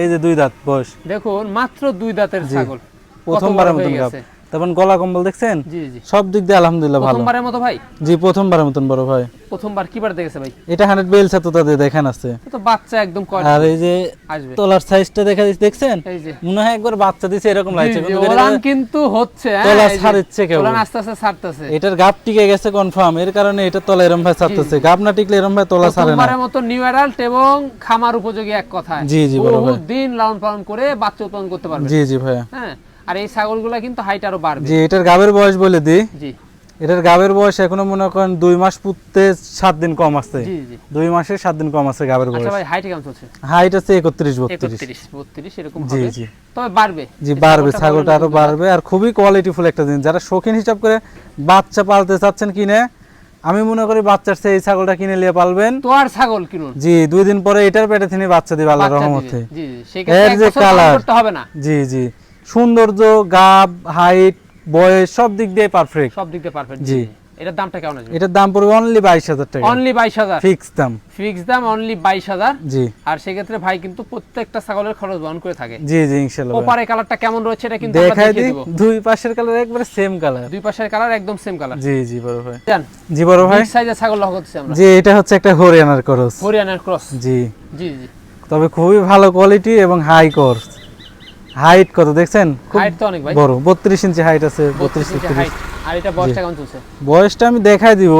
এই যে 2 দাঁত বয়স, দেখুন মাত্র 2 দাঁতের ছাগল, প্রথমবারের মতন গাব। তারপর গলা কম্বল দেখছেন, জি জি সব দিক দিয়ে আলহামদুলিল্লাহ ভালো। প্রথমবারের মতো ভাই? জি প্রথমবারের মতন বড় ভাই। প্রথমবার কিবার দেখেছে ভাই? এটা 100 বেলসা তো তাদের দেখান আছে। তো বাচ্চা একদম কয় আর এই যে আসবে তলার সাইজটা দেখা দিচ্ছে দেখছেন, এই যে মনে হয় একবার বাচ্চা দিছে এরকম লাগছে, জি, জি, কিন্তু ওলান কিন্তু হচ্ছে তলা এই যে ছাড়ছে কেবল। ওলান আস্তে আস্তে ছাড়তেছে। এটার গাপ টিকে গেছে কনফার্ম, এর কারণে এটা তলা এরকম ভাবে ছাড়তেছে। গাপ না টিকলে এরকম ভাবে তলা ছাড়ে না। প্রথমবারের মতো নিউ অ্যাডাল্ট এবং খামার উপযোগী এক কথায়। জি, জি, বড় ভাই। বহুত দিন লালন পালন করে বাচ্চা উৎপাদন করতে পারবে। জি জি ভাইয়া। হ্যাঁ, আর এই ছাগলগুলা কিন্তু হাইট আরো বাড়বে। জি এটার গাবের বয়স বলে দিই, জি এটার গাবের বয়স এখনো মনে করেন 2 মাস পুততে 7 দিন কম আছে। জি জি 2 মাসে 7 দিন কম আছে গাবের বয়স। আচ্ছা ভাই, হাইট কেমন চলছে? হাইট আছে 31 32। 31 32 এরকম জি হবে। জি তবে বাড়বে। জি এই বাড়বে, ছাগলটা ছাগলটা আরো ভালো বাড়বে। আর খুবই কোয়ালিটিফুল একটা জিনিস, যারা শৌখিন হিসাব করে বাচ্চা পালতে চাচ্ছেন কিনে, আমি মনে করি বাচ্চার চেয়ে এই ছাগলটা কিনে নিয়ে পালবেন। তো আর ছাগল কিনুন। জি 2 দিন পরে এটার পেটে তিনি বাচ্চা দিবে আল্লাহর বাচ্চা রহমতে। দিবে। জি জি সেই ক্ষেত্রে এর এক যে বছর পালন কালার, করতে হবে না। জি জি সৌন্দর্য, গাব, হাইট, বয়স সব দিক দিয়ে পারফেক্ট। সব দিক দিয়ে পারফেক্ট। জি। জি এটার দামটা কেমন আছে? এটার দাম পড়বে অনলি 22,000 টাকা। অনলি 22,000 ফিক্স দাম। ফিক্স দাম অনলি 22,000। জি আর সেক্ষেত্রে ভাই কিন্তু প্রত্যেকটা ছাগলের খরচ বহন করে থাকে। জি জি ইনশাআল্লাহ। ওপারে কালারটা কেমন রয়েছে এটা কিন্তু আমরা দেখাই দেখিয়ে দিই, দেব। দুই পাশের কালার একবারে সেম কালার। দুই পাশের কালার একদম সেম কালার। জি জি বড় ভাই। জান জি বড় ভাই। বিগ সাইজের ছাগল লক করতেছি আমরা। জি এটা হচ্ছে একটা হরিয়ানার ক্রস। হরিয়ানার ক্রস। জি জি জি তবে খুবই ভালো কোয়ালিটি এবং হাই কোর্স। হাইট কত দেখছেন? খুব হাইট তো অনেক ভাই। বড়, 32 ইঞ্চি হাইট আছে। 32 ইঞ্চি 33। হাইট। আর এটা বয়সটা কেমন চলছে? বয়সটা আমি দেখাই দিব,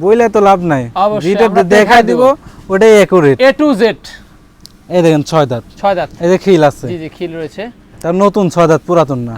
বইলে তো লাভ নাই। অবশ্যই, যেটা আমরা দেখাই দেখাই দিব দিব। ওটাই একুরেট। A to Z এই দেখেন 6 দাঁত, 6 দাঁত। এই যে খিল আছে। জি জি খিল রয়েছে। তার নতুন 6 দাঁত, পুরাতন না।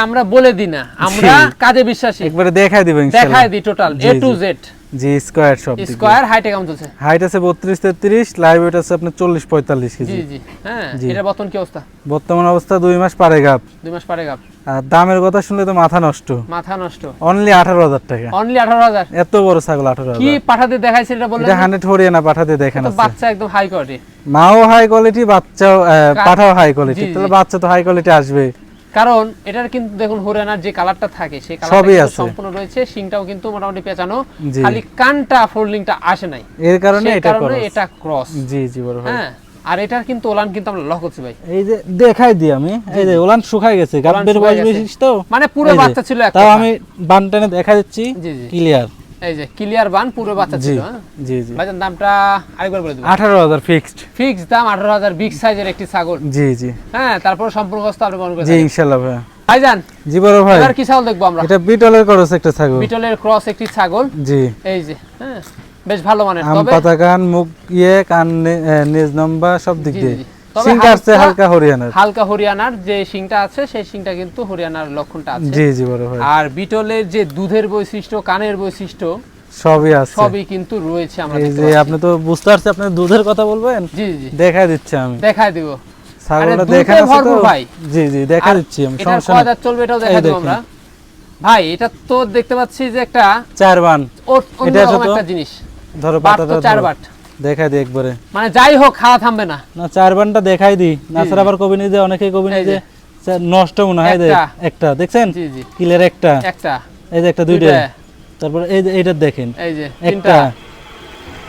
আমরা বলে দিই না, আমরা কাজে বিশ্বাসী। একবারে দেখাই দিব ইনশাআল্লাহ। দেখাই দিই total G, A to G. Z। G square সব দিক। স্কয়ার হাইটে কেমন চলছে? হাইট আছে 32 33, লাইভ ওয়েট আছে আপনার 40 45 জি কেজি। জি হ্যাঁ, জি। এটা বর্তমান কি অবস্থা? বর্তমান অবস্থা 2 মাস পারে গাব। 2 মাস পরে গাব। আর দামের কথা শুনলে তো মাথা নষ্ট। মাথা নষ্ট। অনলি 18,000 টাকা। অনলি 18,000। এত বড় ছাগল 18,000। কি পাঠাতে দেখাইছে এটা বললেন? এটা 100 হরিয়ানা পাঠাতে দেখেন তো আছে। বাচ্চা একদম হাই কোয়ালিটি। মাও হাই কোয়ালিটি, বাচ্চাও পাঠাও হাই কোয়ালিটি। জি, জি। তাহলে বাচ্চা তো হাই কোয়ালিটি আসবে। কারণ এটার কিন্তু দেখুন হরিয়ানার যে কালারটা থাকে সেই সবই কালারটা আছে। সম্পূর্ণ রয়েছে। শিংটাও কিন্তু মোটামুটি পেঁচানো, জি। খালি কানটা ফোল্ডিংটা আসে নাই। এর কারণে সেই এটা কারণে ক্রস। এটা ক্রস। জি জি বড় ভাই। হ্যাঁ, আর এটার কিন্তু ওলান কিন্তু আমরা লক করছি ভাই। এই যে দেখাই দিই আমি, এই যে ওলান শুকাই গেছে, গাবের শুকায় বয়স গেছে। বেশি তো। মানে পুরো এই যে, বাচ্চা ছিল এক তাও কথা। আমি বানটানে দেখা দিচ্ছি জি জি ক্লিয়ার। এই যে ক্লিয়ার বান পুরো বাচ্চা জি ছিল। হ্যাঁ জি জি ভাইজান দামটা আরেকবার বলে দেব। 18,000 ফিক্সড। ফিক্স দাম 18,000, বিগ সাইজের একটি ছাগল। জি জি হ্যাঁ, তারপর সম্পূর্ণ কষ্ট আপনি বহন করে জি থাকেন। ইনশাআল্লাহ ভাই। ভাইজান জি বড় ভাই। এবার কি ছাগল দেখবো আমরা? এটা বিটলের ক্রস একটা ছাগল। বিটলের ক্রস একটি ছাগল। জি এই যে হ্যাঁ, বেশ ভালো মানের। আম তবে পাতা কান, মুখ কান, নিজ নম্বর সব দিক জি, দিয়ে। জি। তবে সিং আসছে হালকা হরিয়ানার। হালকা হরিয়ানার যে শিংটা আছে সেই শিংটা কিন্তু হরিয়ানার লক্ষণটা আছে। জি জি বড় ভাই। আর বিটলের যে দুধের বৈশিষ্ট্য, কানের বৈশিষ্ট্য সবই আছে। সবই কিন্তু রয়েছে। আমরা এই দেখতে যে পাচ্ছি। আপনি তো বুঝতে পারছেন, আপনি দুধের কথা বলবেন, জি জি দেখাই দিচ্ছি আমি। দেখাই দিব। ছাগলটা দুধে দেখেন আছে তো? ভরপুর ভাই। জি জি দেখা আর দিচ্ছি আমি, এটার সমস্যা কয় নেই। দাঁত চলবে এটাও এই দেখাই দেব দেখেন। আমরা। ভাই এটা তো দেখতে পাচ্ছি যে একটা 4 বান। এটা অন্যরকম তো একটা জিনিস। ধরো বাট তো পাতাটা 4 ধরো। বাট। দেখাই দিই একবারে। মানে যাই হোক খাওয়া থামবে না। না 4 বানটা দেখাই দিই, না জি, স্যার আবার কবি নিয়ে অনেকেই কবি এই নিয়ে যে। নষ্ট মনে হয়। একটা। একটা দেখছেন জি জি কিলের একটা, একটা এই যে একটা দুইটা, তারপরে এই যে এইটা দেখেন এই যে একটা, তিনটা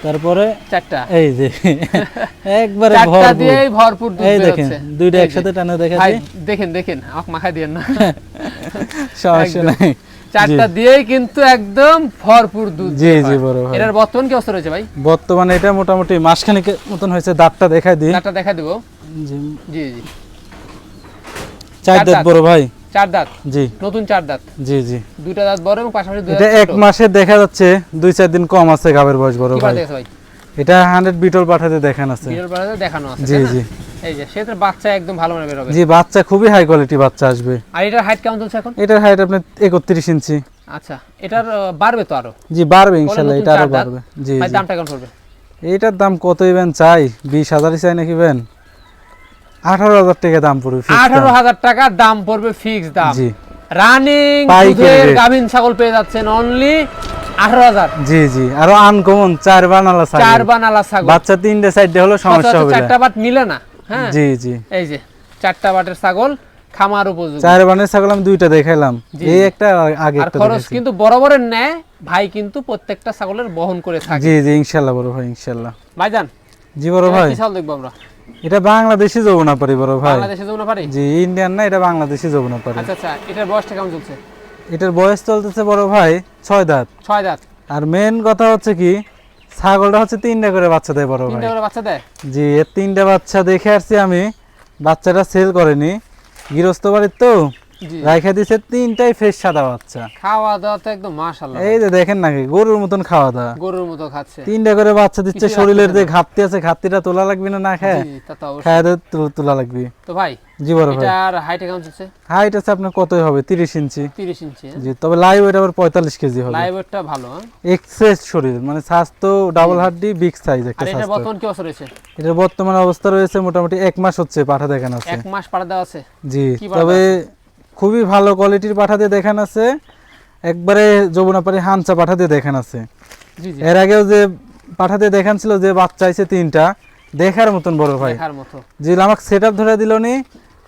তারপরে চারটা এই যে একবারে চারটা ভরপুর। দিয়েই ভরপুর দুধ এই বের দেখেন হচ্ছে। দুইটা এই যে। একসাথে টানা দেখা ভাই দিই, দেখেন দেখেন আমাকে মাখায় দিয়েন না। সমস্যা একদম। নাই। চারটা দিয়েই কিন্তু একদম ভরপুর দুধ জি বের জি হয়। বড় ভাই। এটার বর্তমান কি অবস্থা রয়েছে ভাই? বর্তমানে এটা মোটামুটি মাসখানেক মতন হয়েছে। দাঁতটা দেখাই দিই। চারটা দেখা দিব। জি জি জি 4 দাঁত দাঁত। বড় ভাই। 4 দাঁত, জি নতুন 4 দাঁত। জি জি দুইটা দাঁত বড় এবং পাশাপাশি দুই এটা দাঁত 1 ছোট। মাসে দেখা যাচ্ছে 2-4 দিন কম আছে গাবের বয়স বড় কি ভাই। বার দেখেছে ভাই? এটা 100 বিটল পাঠাতে দেখান আছে। বিরল বাজারে দেখানো আছে। জি তাই না? জি এই যে সেটা বাচ্চা একদম ভালো মানে বের হবে। জি বাচ্চা খুবই হাই কোয়ালিটি বাচ্চা আসবে। আর এটার হাইট কেমন চলছে এখন? এটার হাইট আপনার 31 ইঞ্চি। আচ্ছা, এটার বাড়বে তো আরো। জি বাড়বে ইনশাআল্লাহ, নতুন এটা আরো 4 দাঁত। বাড়বে। জি ভাই জি দামটা কেমন পড়বে? এইটার দাম কতই বেন চাই? 20,000 চাই নাকি বেন? 18,000 টাকা দাম পড়বে fixed দাম। 18,000 টাকা দাম পড়বে ফিক্স দাম। জি রানিং পাইকারি দুধের rate। গাভীন ছাগল পেয়ে যাচ্ছেন অনলি 18,000। জি জি আরো আনকমন 4 বানালা ছাগল। 4 বানালা ছাগল। বাচ্চা 3টে 4টে হলো সমস্যা হবে না। 4টা বাট মিলে না। হ্যাঁ জি জি এই যে 4টা বাটের ছাগল খামার উপযোগী। 4 বানের ছাগল আমি 2টা দেখাইলাম। জি, এই জি। একটা আগে আর একটা খরচ দেখাইছি। কিন্তু বরাবরের ন্যায় ভাই কিন্তু প্রত্যেকটা ছাগলের বহন করে থাকে। জি জি ইনশাআল্লাহ বড় ভাই ইনশাআল্লাহ। ভাইজান জি বড় এবার ভাই। কি ছাগল দেখবো আমরা? এটা বাংলাদেশি যমুনাপাড়ি বড় ভাই। বাংলাদেশে যমুনাপাড়ি? জি, ইন্ডিয়ান না, এটা বাংলাদেশি যমুনাপাড়ি। আচ্ছা আচ্ছা, এটার বয়সটা কেমন চলছে? এটার বয়স চলতেছে বড় ভাই 6 দাঁত। 6 দাঁত। আর মেন কথা হচ্ছে কি, ছাগলটা হচ্ছে 3টা করে বাচ্চা দেয় বড় ভাই। 3টা করে বাচ্চা দেয়? জি, এর 3টা বাচ্চা দেখে আসছি আমি। বাচ্চাটা সেল করেনি, গৃহস্থ বাড়ির তো জি। রাইখা দিছে 3টাই ফ্রেশ সাদা বাচ্চা। খাওয়া দাওয়া তো একদম মাশাআল্লাহ। এই যে দেখেন নাকি গরুর মতন খাওয়া দাওয়া, গরুর মতো খাচ্ছে। 3টা করে বাচ্চা দিচ্ছে। কিছুই শরীরের রাখতেছে যে ঘাটতি আছে, ঘাটতিটা তোলা লাগবে না, না খায় জি, তা তো অবশ্যই। খায় তোলা লাগবে। তো ভাই, জি বড় ভাই, এটার হাইট কেমন চলছে? হাইট আছে আপনার কতই হবে, 30 ইঞ্চি। 30 ইঞ্চি? জি, তবে লাইভ ওয়েট আবার 45 কেজি হবে। লাইভ ওয়েটটা ভালো। হ্যাঁ, এক্সেস শরীর, মানে স্বাস্থ্য ডাবল হাড্ডি, বিগ সাইজ একটা আর এটা স্বাস্থ্য। বর্তমান কি অবস্থা রয়েছে? এটার বর্তমান অবস্থা রয়েছে মোটামুটি 1 মাস হচ্ছে পাঠা দেখান আছে। 1 মাস পাড়া দেওয়া আছে? জি, কি পাঠা তবে খুবই ভালো কোয়ালিটির পাঠা দিয়ে দেখান আছে, একবারে যমুনাপাড়ি হানচা পাঠা দিয়ে দেখান আছে। জি জি, এর আগেও যে পাঠা দিয়ে দেখান ছিল, যে বাচ্চা আইছে 3টা, দেখার মতন বড় ভাই। দেখার মতো। জি, আমাকে সেটআপ ধরে দিল নি,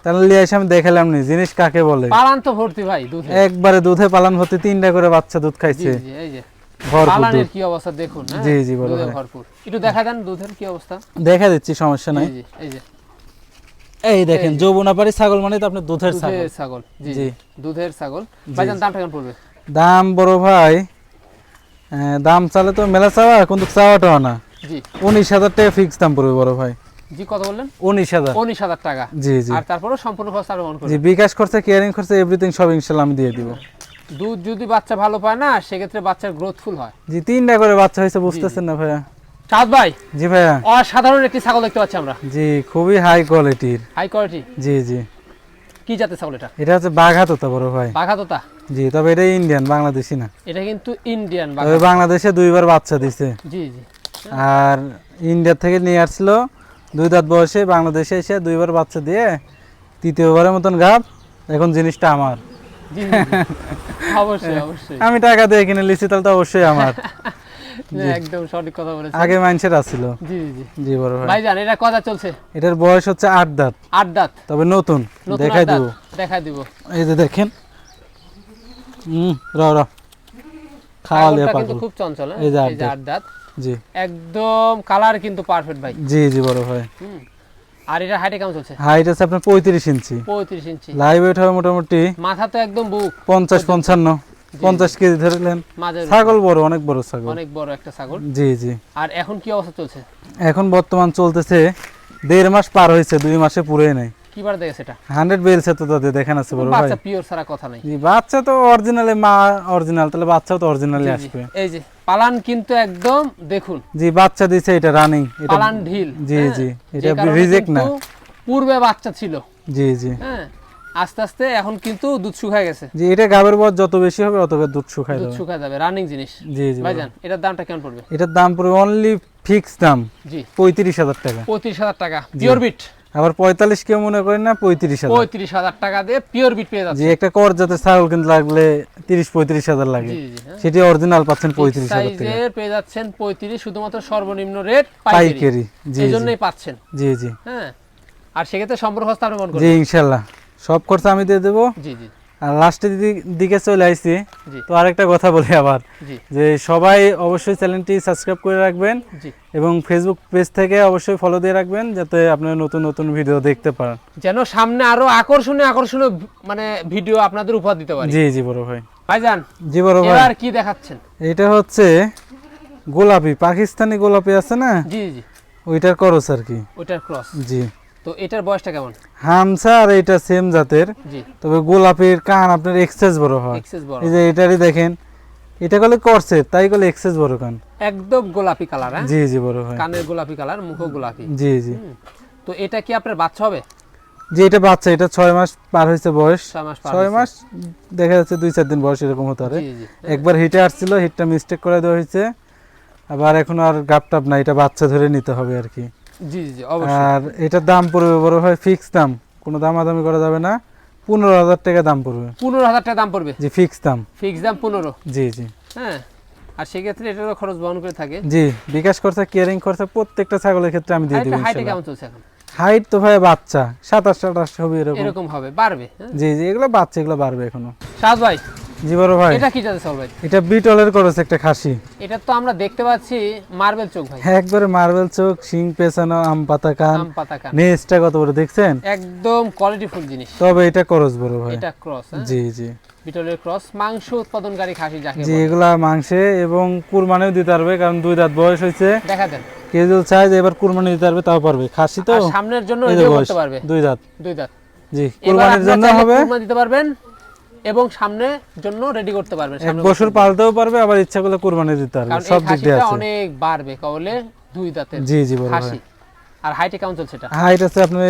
তাহলে লিয়ে এসে আমি দেখালাম নি জিনিস কাকে বলে। পালান তো ভর্তি ভাই দুধে। একবারে দুধে পালান ভর্তি, 3টা করে বাচ্চা দুধ জি খাইছে। জি, এই যে ভরপুর পালানের দুধ। কি অবস্থা দেখুন। হ্যাঁ, জি জি বড় দুধে ভাই, ভরপুর। একটু দেখা দেন দুধের কি অবস্থা। দেখা দিচ্ছি, সমস্যা নাই। জি জি, এই যে এই দেখেন যমুনাপাড়ি ছাগল মানে তো আপনার দুধের ছাগল। দুধের ছাগল। জি জি। জি, দুধের ছাগল। ভাইজান দামটা কেমন পড়বে? দাম বড় ভাই, দাম চালে তো মেলা চাওয়া, কিন্তু চাওয়াটাও না। জি 19,000 টাকা ফিক্স দাম পড়বে বড় ভাই। জি, কত বললেন? 19,000। 19,000 টাকা। জি জি আর তারপরেও সম্পূর্ণ খরচ আর বহন জি, করবে? বিকাশ খরচা, কেয়ারিং খরচা, এভরিথিং সব ইনশাআল্লাহ আমি দিয়ে দিব। দুধ যদি বাচ্চা ভালো পায় না, সেক্ষেত্রে বাচ্চার গ্রোথফুল হয়। জি, 3টা করে বাচ্চা হয়েছে, বুঝতেছেন না ভাইয়া? সাদ ভাই, জি ভাইয়া। অসাধারণ একটি ছাগল দেখতে পাচ্ছি আমরা। জি, খুবই হাই কোয়ালিটির। High quality. জি জি, কি জাতের ছাগল এটা? এটা হচ্ছে বাঘাতোতা বড় ভাই। বাঘাতোতা? জি, তবে এটা ইন্ডিয়ান, বাংলাদেশি না। এটা কিন্তু ইন্ডিয়ান তবে বাঘা। বাংলাদেশে 2বার বাচ্চা দিছে। জি জি, আর ইন্ডিয়া থেকে নিয়ে আসছিল 2 দাঁত বয়সে, বাংলাদেশে এসে 2বার বাচ্চা দিয়ে 3য়বারের মতন গাব। এখন জিনিসটা আমার। জি জি, অবশ্যই অবশ্যই। আমি টাকা দিয়ে কিনে লিছি, তাহলে তো অবশ্যই আমার। না, একদম সঠিক কথা বলেছেন। আগে মানুষের আসছিল। জি জি জি। জি বড় ভাই, ভাইজান, এটা কথা চলছে? এটার বয়স হচ্ছে 8 দাঁত, 8 দাঁত। তবে নতুন। নতুন দেখাই 8 দাঁত। দিব, দেখাই দিব। এই যে দেখেন। র খাওয়া লিয়া ছাগলটা কিন্তু পাগল। খুব চঞ্চল। হ্যাঁ, এই যে এই যে 8 দাঁত। জি একদম কালার কিন্তু পারফেক্ট ভাই। জি জি বড় ভাই। হুম। আর এটা হাইটে কেমন চলছে? হাইট আছে আপনার 35 ইঞ্চি। 35 ইঞ্চি। লাইভ ওয়েট হবে মোটামুটি মাথা তো একদম বুক। 50-55 কেজি ধরলেন। মাঝের ছাগল বড়, অনেক বড় ছাগল। অনেক বড় একটা ছাগল। জি জি, আর এখন কি অবস্থা চলছে? এখন বর্তমান চলতেছে 1.5 মাস পার হয়েছে, 2 মাসে পুরোই নাই। কি বার দেখে সেটা? 100 বেলছে তো তাদের দেখান আছে বড় ভাই। বাচ্চা পিওর ছাড়া কথা নাই। জি, বাচ্চা তো অরিজিনালে, মা অরিজিনাল, তাহলে বাচ্চাও তো অরিজিনালি জি, জি। আসবে। এই যে পালান কিন্তু একদম দেখুন। জি, বাচ্চা দিছে, এটা রানিং, এটা পালান ঢিল। জি হ্যাঁ, জি, যে এটা কারণে রিজেক্ট না। কিন্তু পূর্বে বাচ্চা ছিল। জি জি হ্যাঁ, আস্তে আস্তে এখন কিন্তু দুধ শুকায় গেছে। জি, এটা গাবের বয়স যত বেশি হবে অত দুধ শুকায় দুধ যাবে। শুকায় যাবে, রানিং জিনিস। জি জি ভাইজান, এটার দামটা কেমন পড়বে? এটার দাম পড়বে অনলি ফিক্স দাম জি 35,000 টাকা। 35,000 টাকা পিওর বিট। আবার 45 কেউ মনে করেন না, 35,000। 35,000 টাকা দিয়ে পিওর বিট পেয়ে জি, যাচ্ছে। একটা কর জাতের ছাগল কিন্তু লাগলে 30-35,000 লাগে, জি জি, হ্যাঁ। সেটি অরিজিনাল পাচ্ছেন 35,000 টাকা সাইজের পেয়ে যাচ্ছেন 35, শুধুমাত্র সর্বনিম্ন রেট পাইকারি। পাইকারি। জি এই জি জন্যই পাচ্ছেন। জি জি হ্যাঁ, আর সেক্ষেত্রে সম্পূর্ণ খরচ আপনি মন জি, করবেন। ইনশাল্লাহ সব খরচ আমি দিয়ে দেবো। জি জি আর লাস্টের দিকে চলে আইছি, জি তো আরেকটা কথা বলি আবার, জি যে সবাই অবশ্যই চ্যানেলটি সাবস্ক্রাইব করে রাখবেন জি, এবং ফেসবুক পেজ থেকে অবশ্যই ফলো দিয়ে রাখবেন, যাতে আপনারা নতুন নতুন ভিডিও দেখতে পারেন। যেন সামনে আরো আকর্ষণীয় আকর্ষণীয় মানে ভিডিও আপনাদের উপহার দিতে পারি। জি জি বড় ভাই। ভাইজান, জি বড় ভাই, এবার কি দেখাচ্ছেন? এটা হচ্ছে গোলাপি, পাকিস্তানি গোলাপি আছে না, জি জি, ওইটার করস আর কি। ওইটার ক্রস। জি, তো এটার বয়সটা কেমন? হামসা আর এটা সেম জাতের, জি, তবে গোলাপির কান আপনার এক্সেস বড় হয়। এক্সেস বড়। এই যে এটারই দেখেন, এটা কলে করছে, তাই কলে এক্সেস বড় কান। একদম গোলাপি কালার। হ্যাঁ, জি জি বড় ভাই। কানের গোলাপি কালার, মুখও গোলাপি। জি জি হুম। তো এটা কি আপনার বাচ্চা হবে? জি, এটা বাচ্চা, এটা 6 মাস পার হয়েছে বয়স। 6 মাস পার 6 হয়েছে। মাস দেখা যাচ্ছে 2-4 দিন বয়স এরকম হতে পারে। জি জি, একবার হিটে আসছিল, হিটটা মিস্টেক করে দেওয়া হয়েছে, আবার এখন আর গাপটাপ না, এটা বাচ্চা ধরে নিতে হবে আর কি। জি জি, অবশ্যই। আর এটার দাম পড়বে বড় ভাই ফিক্স দাম, কোনো দামাদামি করা যাবে না, 15,000 টাকা দাম পড়বে। 15,000 টাকা দাম পড়বে? জি, ফিক্স দাম। ফিক্স দাম 15। জি জি হ্যাঁ, আর সেক্ষেত্রে এটারও খরচ বহন করে থাকে। জি, বিকাশ খরচা, কেয়ারিং খরচা প্রত্যেকটা ছাগলের ক্ষেত্রে আমি দিয়ে দিব হাইটে ইনশাআল্লাহ। কেমন চলছে এখন? হাইট তো ভাই বাচ্চা 27-28 হবে এরকম। এরকম হবে, বাড়বে। হ্যাঁ? জি জি, এগুলো বাচ্চা, এগুলো বাড়বে এখনো। সাদ ভাই, জি বড় ভাই, এটা কি জাতের ছাগল ভাই? এটা বিটলের ক্রস একটা খাসি। এটা তো আমরা দেখতে পাচ্ছি মার্বেল চোখ ভাই, একবারে মার্বেল চোখ, শিং পেছানো, আম পাতা কান, আম পাতা কান, নেজটা কত বড় দেখছেন? একদম কোয়ালিটিফুল জিনিস। তবে এটা ক্রস বড় ভাই। এটা ক্রস, জি জি বিটলের ক্রস, মাংস উৎপাদনকারী খাসি যাকে জি, বলে। এগুলা মাংসে এবং কুরবানিও দিতে পারবে, কারণ 2 দাঁত বয়স হয়েছে। দেখা দেন, কেউ যদি চায় যে এবার কুরবানি দিতে পারবে তাও পারবে, খাসি তো। আর সামনের জন্য এই যে রেডিও বয়স, করতে পারবে। 2 দাঁত। 2 দাঁত, জি, এবার কুরবানির জন্য আপনারা চাইলে হবে। কুরবানি দিতে পারবেন এবং সামনের জন্য রেডি করতে পারবেন। 1 বছর পালতেও পারবে, আবার ইচ্ছা করলে কুরবানি দিতে পারবে, কারণ সব এই দিক দিয়ে খাসিটা আছে। অনেক বাড়বে কবলে 2 দাঁতের জি জি বড় ভাই। খাসি। আর হাইটে কেমন চলছে এটা? হাইট আছে আপনার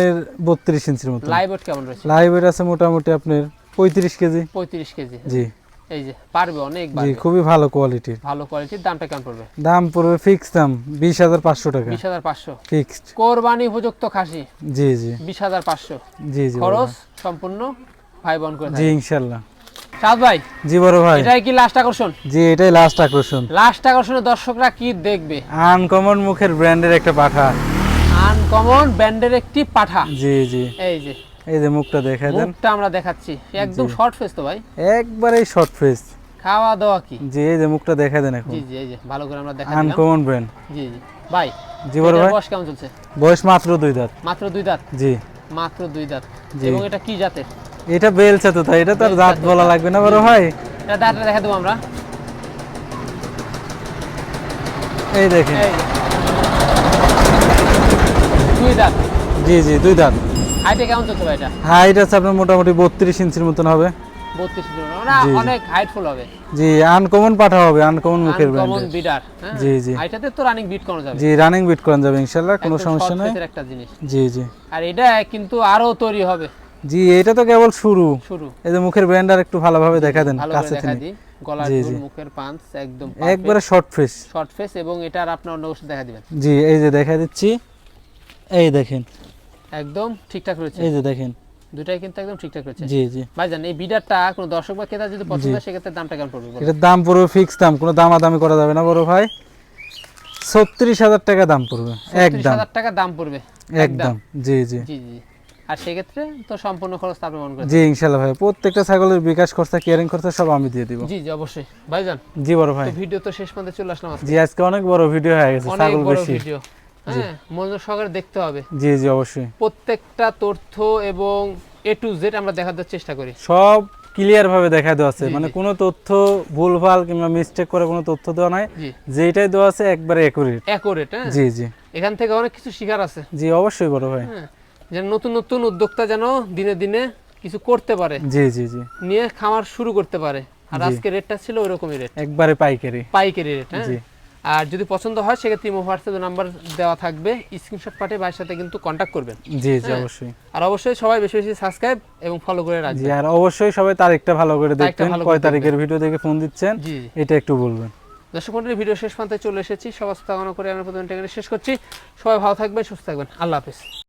32 ইঞ্চির মতো। লাইভ ওয়েট কেমন রয়েছে? লাইভ ওয়েট আছে মোটামুটি আপনার 35 কেজি। 35 কেজি। জি এই যে পারবে, অনেক জি, বাড়বে, খুবই ভালো কোয়ালিটির। ভালো কোয়ালিটির। দামটা কেমন পড়বে? দাম পড়বে ফিক্স দাম 20,500 টাকা 20,500 ফিক্সড। কোরবানি উপযুক্ত খাসি জি জি 20,500, জি জি বড় খরচ ভাই। সম্পূর্ণ ভাই বহন করে জি থাকে। ইনশাআল্লাহ। সাদ ভাই, জি বড় ভাই, এটাই কি লাস্ট আকর্ষণ? জি এটাই লাস্ট আকর্ষণ। লাস্ট আকর্ষণে দর্শকরা কি দেখবে? আনকমন মুখের ব্র্যান্ডের একটা পাঠা। আনকমন ব্যান্ডের একটি পাঠা। জি জি, এই যে এই যে মুখটা দেখায় দেন। মুখটা আমরা দেখাচ্ছি, একদম শর্ট ফেস তো ভাই, একবারেই শর্ট ফেস। খাওয়া দাওয়া কি? জি এই যে মুখটা দেখায় দেন এখন। জি জি, এই যে ভালো করে আমরা দেখা দিলাম। Uncommon brand. জি জি ভাই, জি বড় এটার ভাই, বয়স কেমন চলছে? বয়স মাত্র 2 দাঁত। মাত্র 2 দাঁত, জি, মাত্র 2 দাঁত। জি। এবং এটা কি জাতের? এটা বেলচা তো, তাই এটা তো আর জাত বেলচা বলা তোতা। লাগবে না বড় ভাই। এটা দাঁতটা দেখা দেবো আমরা। এই দেখেন। এই যে 2 দাঁত। জি জি 2 দাঁত। হাইটে কেমন চলছে ভাই এটা? হাইট আছে আপনার মোটামুটি 32 ইঞ্চির মতন হবে। 32 ইঞ্চি, না জি, জি। অনেক হাইটফুল হবে। জি আনকমন পাঠা হবে, আনকমন মুখের আনকমন ব্র্যান্ড। বিডার। জি, জি। এটাতে তো রানিং বিট করা যাবে। জি রানিং বিট করা যাবে ইনশাআল্লাহ, কোনো একদম সমস্যা short নাই। face এর একটা জিনিস। জি জি আর এটা কিন্তু আরো তৈরি হবে। জি, এটা তো কেবল শুরু। শুরু। এই যে মুখের ব্র্যান্ড আর একটু ভালোভাবে দেখা দেন ভালো করে কাছে দেখা থেকে। দিই, গলার জি, ঝুল, জি। মুখের পাঁচ একদম একবারে শর্ট ফেস। Short face. এবং এটার আপনার অন্য ওষুধ দেখা দিবেন। জি এই যে দেখা দিচ্ছি, এই দেখেন, একদম ঠিকঠাক রয়েছে, এই যে দেখেন। দুটাই কিন্তু একদম ঠিকঠাক রয়েছে। জি জি, ভাইজান, এই বিডারটা কোনো দর্শক বা ক্রেতা যদি পছন্দ হয় সেক্ষেত্রে দামটা কেমন পড়বে বলুন? এটার দাম পড়বে ফিক্স দাম, কোনো দামাদামি করা যাবে না বড় ভাই। 36,000 টাকা দাম পড়বে একদম। 30,000 টাকা দাম পড়বে একদম। জি জি জি জি। আর সেক্ষেত্রে তো সম্পূর্ণ খরচ আপনি বহন করে জি ইনশাআল্লাহ ভাই, প্রত্যেকটা ছাগলের বিকাশ খরচা, কেয়ারিং খরচা সব আমি দিয়ে দিব। জি জি অবশ্যই ভাইজান। জি বড় ভাই। তো ভিডিও তো শেষ পর্যন্ত চলে আসলাম আজকে। জি আজকে অনেক বড় ভিডিও হয়ে গেছে, অনেক ছাগল বড় বেশি। ভিডিও, হ্যাঁ মনোযোগ সহকারে দেখতে হবে। জি জি অবশ্যই, প্রত্যেকটা তথ্য এবং A to Z আমরা দেখানোর চেষ্টা করি। সব ক্লিয়ার ভাবে দেখা দেওয়া আছে, জি, মানে জি। কোনো তথ্য ভুলভাল কিংবা মিস্টেক করে কোনো তথ্য দেওয়া নাই। জি, যেটাই দেওয়া আছে একবারে একুরেট। অ্যাকুরেট। হ্যাঁ, জি জি এখান থেকে অনেক কিছু শেখার আছে। জি অবশ্যই বড় ভাই। হ্যাঁ, যেন নতুন নতুন উদ্যোক্তা যেন দিনে দিনে কিছু করতে পারে, জি জি জি নিয়ে খামার শুরু করতে পারে। আর জি। আজকে রেটটা ছিল ওইরকমই রেট, একবারে পাইকারি। পাইকারি রেট। হ্যাঁ, জি আর যদি পছন্দ হয় সেক্ষেত্রে ইমো হোয়াটসঅ্যাপে নাম্বার দেওয়া থাকবে, স্ক্রিনশট পাঠিয়ে ভাইয়ের সাথে কিন্তু কন্ট্যাক্ট করবেন। জি জি হ্যাঁ। অবশ্যই। আর অবশ্যই সবাই বেশি বেশি সাবস্ক্রাইব এবং ফলো করে জি রাখবেন। আর অবশ্যই সবাই তারিখটা ভালো করে তারিখটা দেখবেন, ভালো করে কয় তারিখের ভিডিও দেখে ফোন দিচ্ছেন জি জি। এটা একটু বলবেন। দর্শক মণ্ডলী, ভিডিও শেষ প্রান্তে চলে এসেছি। সবার কামনা করে আমরা প্রথমে শেষ করছি। সবাই ভালো থাকবেন, সুস্থ থাকবেন। আল্লাহ হাফেজ।